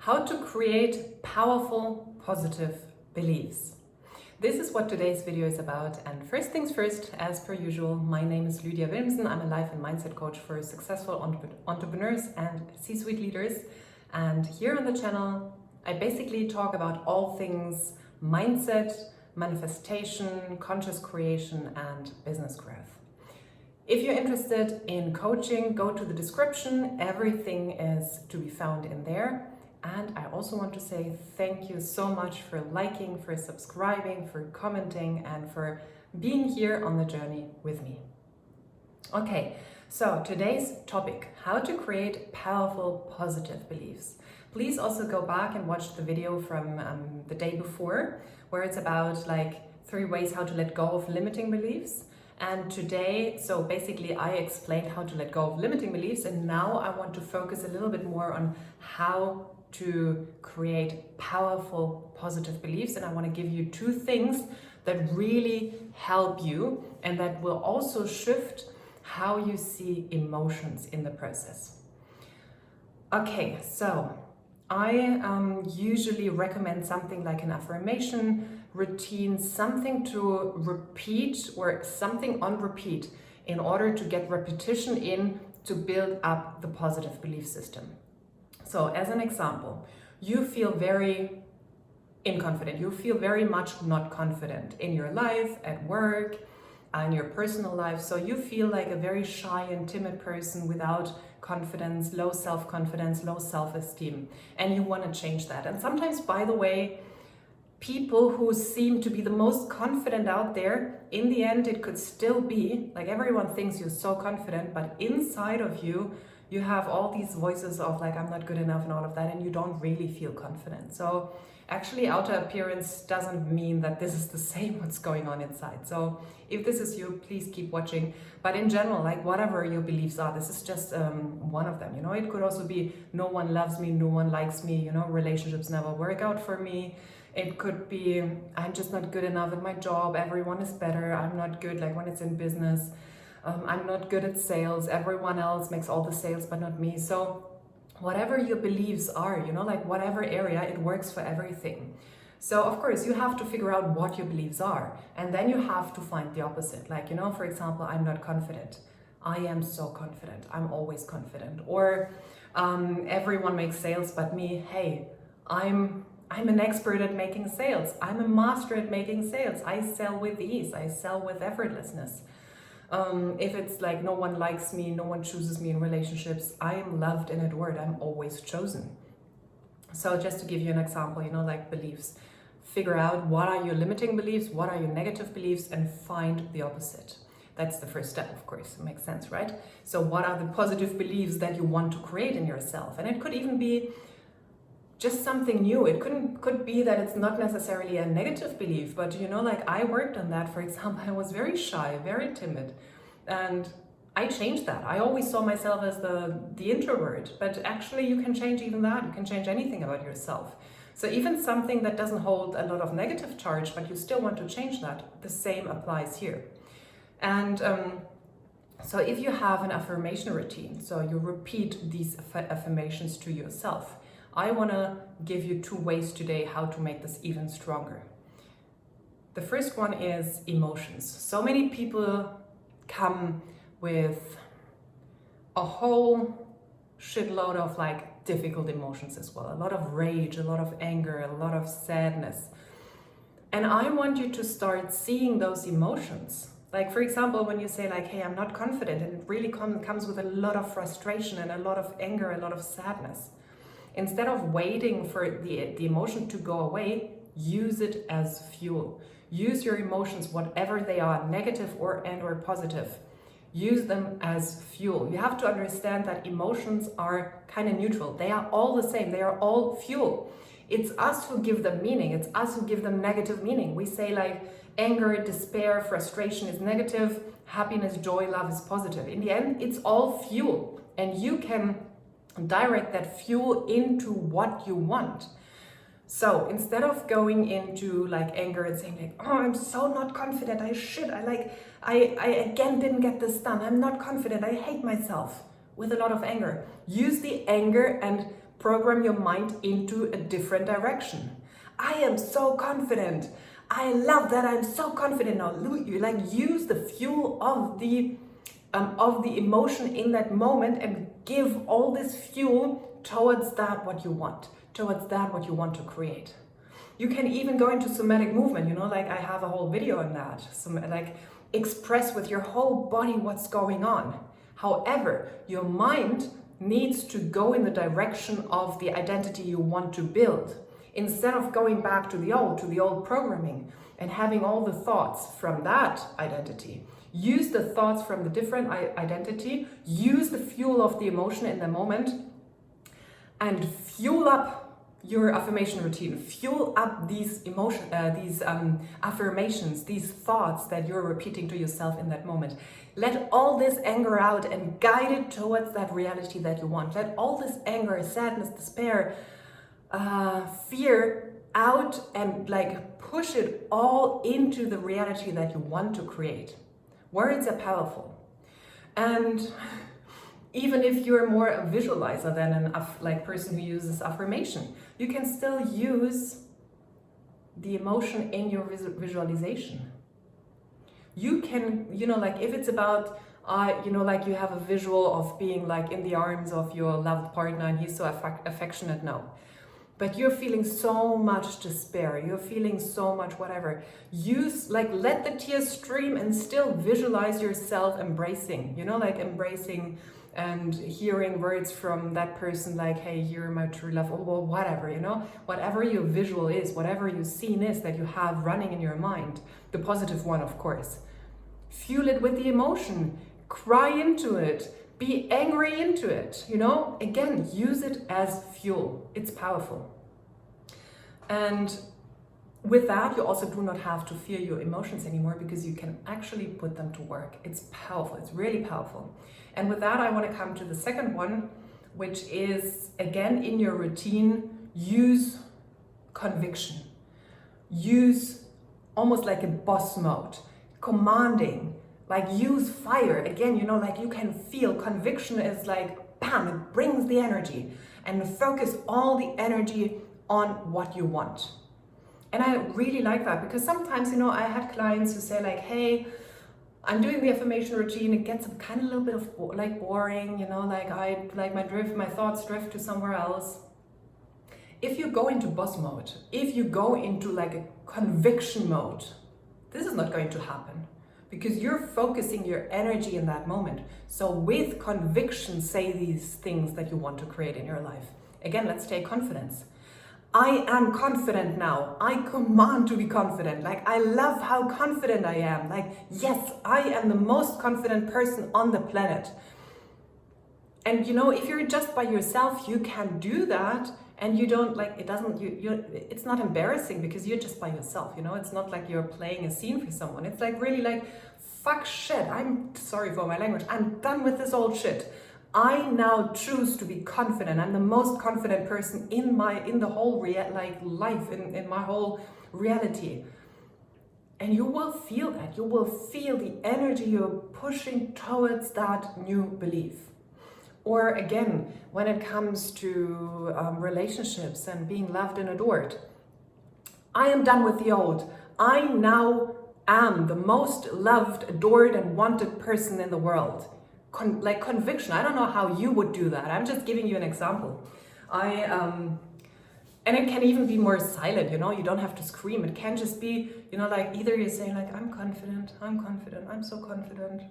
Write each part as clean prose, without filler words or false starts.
How to create powerful, positive beliefs. This is what today's video is about, and first things first, as per usual, my name is Lydia. I'm a life and mindset coach for successful entrepreneurs and C-suite leaders, and here on the channel I basically talk about all things mindset, manifestation, conscious creation and business growth. If you're interested in coaching, go to the description, everything is to be found in there. And I also want to say thank you so much for liking, for subscribing, for commenting, and for being here on the journey with me. Okay, so today's topic, how to create powerful, positive beliefs. Please also go back and watch the video from the day before, where it's about like 3 ways how to let go of limiting beliefs. And today, so basically I explained how to let go of limiting beliefs, and now I want to focus a little bit more on how to create powerful, positive beliefs. And I want to give you 2 things that really help you and that will also shift how you see emotions in the process. Okay, so I usually recommend something like an affirmation routine, something to repeat or something on repeat in order to get repetition in to build up the positive belief system. So as an example, you feel very inconfident, you feel very much not confident in your life, at work, in your personal life. So you feel like a very shy and timid person without confidence, low self-confidence, low self-esteem, and you want to change that. And sometimes, by the way, people who seem to be the most confident out there, in the end it could still be like everyone thinks you're so confident, but inside of you you have all these voices of like, I'm not good enough and all of that, and you don't really feel confident. So actually outer appearance doesn't mean that this is the same what's going on inside. So if this is you, please keep watching. But in general, like whatever your beliefs are, this is just one of them. You know, it could also be no one loves me, no one likes me, you know, relationships never work out for me. It could be I'm just not good enough at my job, everyone is better, I'm not good, like when it's in business. I'm not good at sales, everyone else makes all the sales but not me. So whatever your beliefs are, you know, like whatever area, it works for everything. So of course you have to figure out what your beliefs are, and then you have to find the opposite. Like, you know, for example, I'm not confident. I am so confident, I'm always confident. Or everyone makes sales but me. Hey, I'm an expert at making sales. I'm a master at making sales. I sell with ease, I sell with effortlessness. If it's like no one likes me, no one chooses me in relationships, I am loved and adored, I'm always chosen. So just to give you an example, you know, like beliefs, figure out what are your limiting beliefs, what are your negative beliefs, and find the opposite. That's the first step, of course, it makes sense, right? So what are the positive beliefs that you want to create in yourself? And it could even be just something new. It could be that it's not necessarily a negative belief, but you know, like I worked on that. For example, I was very shy, very timid, and I changed that. I always saw myself as the introvert, but actually you can change even that. You can change anything about yourself. So even something that doesn't hold a lot of negative charge, but you still want to change that, the same applies here. And so if you have an affirmation routine, so you repeat these affirmations to yourself, I want to give you 2 ways today how to make this even stronger. The first one is emotions. So many people come with a whole shitload of like difficult emotions as well. A lot of rage, a lot of anger, a lot of sadness. And I want you to start seeing those emotions. Like, for example, when you say like, hey, I'm not confident, and it really comes with a lot of frustration and a lot of anger, a lot of sadness. Instead of waiting for the emotion to go away, use it as fuel. Use your emotions, whatever they are, negative or positive. Use them as fuel. You have to understand that emotions are kind of neutral. They are all the same. They are all fuel. It's us who give them meaning. It's us who give them negative meaning. We say like anger, despair, frustration is negative, happiness, joy, love is positive. In the end, it's all fuel, and you can direct that fuel into what you want. So instead of going into like anger and saying like, oh, I'm so not confident, I again didn't get this done, I'm not confident, I hate myself, with a lot of anger, use the anger and program your mind into a different direction. I am so confident. I love that I'm so confident now. You like use the fuel of the emotion in that moment and give all this fuel towards that what you want, towards that what you want to create. You can even go into somatic movement, you know, like I have a whole video on that. Like express with your whole body what's going on. However, your mind needs to go in the direction of the identity you want to build. Instead of going back to the old programming and having all the thoughts from that identity. Use the thoughts from the different identity, use the fuel of the emotion in the moment, and fuel up your affirmation routine. Fuel up these affirmations, these thoughts that you're repeating to yourself in that moment. Let all this anger out and guide it towards that reality that you want. Let all this anger, sadness, despair, fear out and like push it all into the reality that you want to create. Words are powerful. And even if you're more a visualizer than an person who uses affirmation, you can still use the emotion in your visualization. You can, you know, like if it's about, you know, like you have a visual of being like in the arms of your loved partner and he's so affectionate now. But you're feeling so much despair, you're feeling so much whatever. Use, like, let the tears stream and still visualize yourself embracing, you know, like embracing and hearing words from that person like, hey, you're my true love, or whatever, you know, whatever your visual is, whatever your scene is that you have running in your mind, the positive one, of course. Fuel it with the emotion, cry into it, be angry into it, you know, again, use it as fuel. It's powerful. And with that, you also do not have to fear your emotions anymore because you can actually put them to work. It's powerful. It's really powerful. And with that, I want to come to the second one, which is, again, in your routine, use conviction. Use almost like a boss mode, commanding, like use fire. Again, you know, like you can feel conviction is like, bam, it brings the energy, and focus all the energy on what you want. And I really like that because sometimes, you know, I had clients who say like, hey, I'm doing the affirmation routine, it gets kind of a little bit of like boring, you know, like my thoughts drift to somewhere else. If you go into boss mode, if you go into like a conviction mode, this is not going to happen because you're focusing your energy in that moment. So with conviction, say these things that you want to create in your life. Again, let's take confidence. I am confident now. I command to be confident. Like, I love how confident I am. Like, yes, I am the most confident person on the planet. And you know, if you're just by yourself, you can do that, and you don't like, it doesn't, it's not embarrassing because you're just by yourself, you know? It's not like you're playing a scene for someone. It's like really like, fuck shit. I'm sorry for my language. I'm done with this old shit. I now choose to be confident. I'm the most confident person in the whole life, in my whole reality. And you will feel that. You will feel the energy you're pushing towards that new belief. Or again, when it comes to relationships and being loved and adored, I am done with the old. I now am the most loved, adored, and wanted person in the world. Like conviction. I don't know how you would do that. I'm just giving you an example. And it can even be more silent, you know, you don't have to scream. It can just be, you know, like either you're saying like, I'm confident, I'm so confident.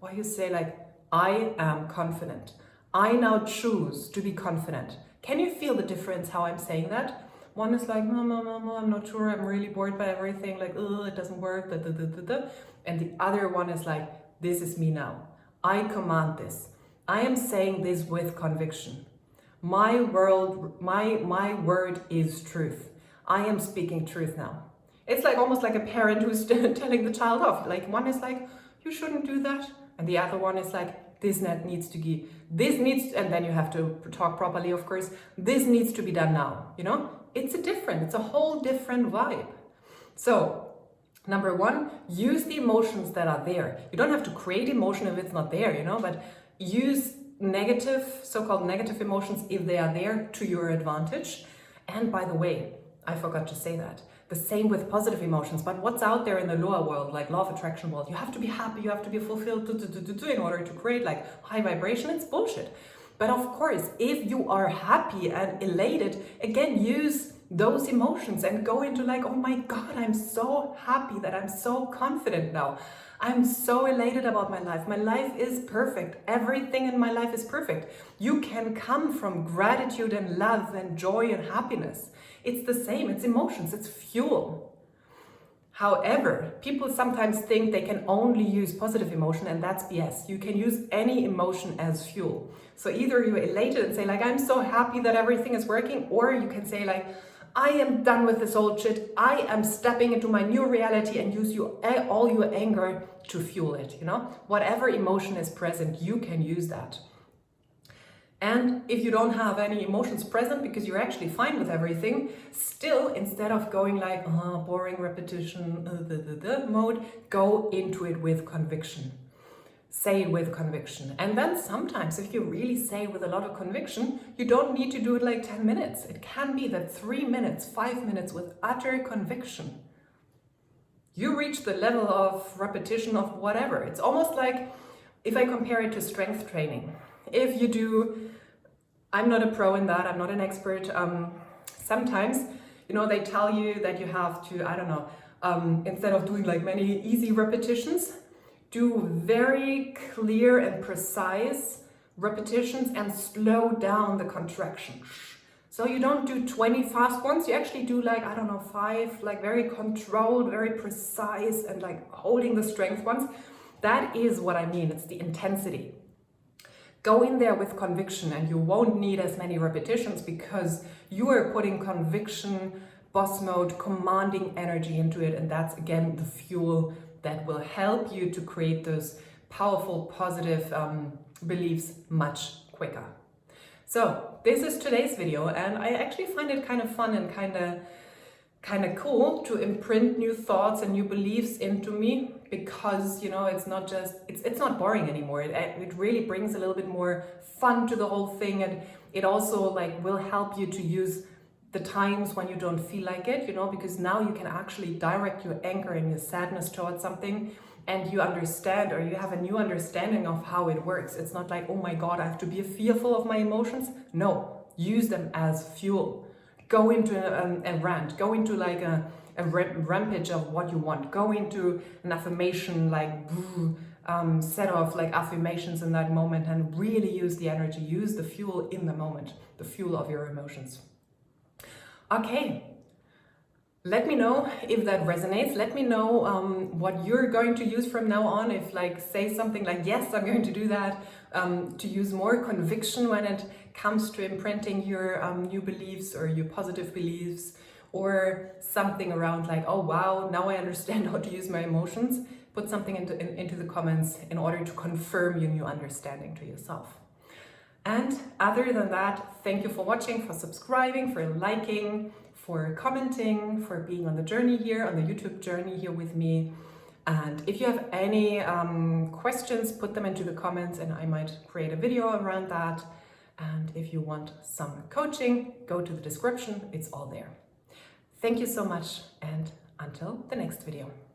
Or you say like, I am confident. I now choose to be confident. Can you feel the difference how I'm saying that? One is like, no, I'm not sure. I'm really bored by everything. Like, it doesn't work. And the other one is like, this is me now. I command this. I am saying this with conviction. My word is truth. I am speaking truth now. It's like almost like a parent who's telling the child off. Like one is like, you shouldn't do that. And the other one is like, and then you have to talk properly, of course. This needs to be done now, you know? It's a whole different vibe. So, number one, use the emotions that are there. You don't have to create emotion if it's not there, you know, but use negative, so-called negative emotions, if they are there, to your advantage. And by the way, I forgot to say that. The same with positive emotions, but what's out there in the lower world, like law of attraction world, you have to be happy, you have to be fulfilled in order to create like high vibration. It's bullshit. But of course, if you are happy and elated, again, use those emotions and go into like, oh my God, I'm so happy that I'm so confident now. I'm so elated about my life. My life is perfect. Everything in my life is perfect. You can come from gratitude and love and joy and happiness. It's the same, it's emotions, it's fuel. However, people sometimes think they can only use positive emotion, and that's BS. You can use any emotion as fuel. So either you're elated and say like, I'm so happy that everything is working, or you can say like, I am done with this old shit. I am stepping into my new reality, and use all your anger to fuel it, you know? Whatever emotion is present, you can use that. And if you don't have any emotions present because you're actually fine with everything, still, instead of going like, oh, boring repetition, mode, go into it with conviction. Say it with conviction. And then sometimes if you really say it with a lot of conviction, you don't need to do it like 10 minutes. It can be that 3 minutes, 5 minutes with utter conviction, you reach the level of repetition of whatever. It's almost like, if I compare it to strength training, if you do, I'm not a pro in that, I'm not an expert. Sometimes, you know, they tell you that you have to, I don't know, instead of doing like many easy repetitions, do very clear and precise repetitions and slow down the contraction. So you don't do 20 fast ones, you actually do like, I don't know, 5, like very controlled, very precise, and like holding the strength ones. That is what I mean, it's the intensity. Go in there with conviction, and you won't need as many repetitions because you are putting conviction, boss mode, commanding energy into it. And that's again the fuel that will help you to create those powerful, positive beliefs much quicker. So this is today's video, and I actually find it kind of fun and kind of cool to imprint new thoughts and new beliefs into me, because, you know, it's not just, it's not boring anymore. It really brings a little bit more fun to the whole thing, and it also like will help you to use the times when you don't feel like it, you know, because now you can actually direct your anger and your sadness towards something, and you understand, or you have a new understanding of how it works. It's not like, oh my God, I have to be fearful of my emotions. No, use them as fuel. Go into a rant, go into like a rampage of what you want, go into an affirmation, like set of like affirmations in that moment, and really use the energy, use the fuel in the moment, the fuel of your emotions. Okay, let me know if that resonates. Let me know what you're going to use from now on. If like, say something like, yes, I'm going to do that, to use more conviction when it comes to imprinting your new beliefs or your positive beliefs, or something around like, oh wow, now I understand how to use my emotions. Put something into the comments in order to confirm your new understanding to yourself. And other than that, thank you for watching, for subscribing, for liking, for commenting, for being on the journey here, on the YouTube journey here with me. And if you have any questions, put them into the comments and I might create a video around that. And if you want some coaching, go to the description, it's all there. Thank you so much, and until the next video.